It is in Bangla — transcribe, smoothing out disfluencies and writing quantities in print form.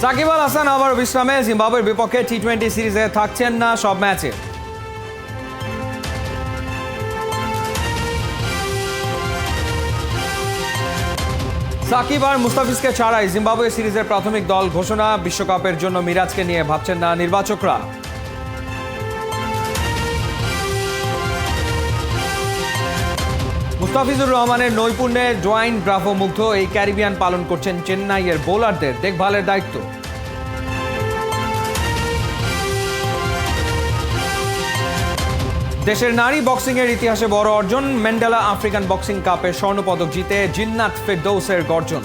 সাকিব আল হাসান আবার বিশ্রামে, জিম্বাবুয়ের বিপক্ষে টি-20 সিরিজে থাকছেন না সব ম্যাচে। সাকিব আর মুস্তাফিজকে ছাড়াই জিম্বাবুয়ে সিরিজের প্রাথমিক দল ঘোষণা। বিশ্বকাপের জন্য মিরাজকে নিয়ে ভাবছেন না নির্বাচকরা। মুস্তাফিজুর রহমানের নৈপুণ্যে ডোয়াইন ব্রাভো মুগ্ধ। এই ক্যারিবিয়ান পালন করছেন চেন্নাইয়ের বোলারদের দেখভালের দায়িত্ব। দেশের নারী বক্সিংয়ের ইতিহাসে বড় অর্জন, ম্যান্ডেলা আফ্রিকান বক্সিং কাপে স্বর্ণপদক জিতে জিন্নাত ফেরদৌসের গর্জন।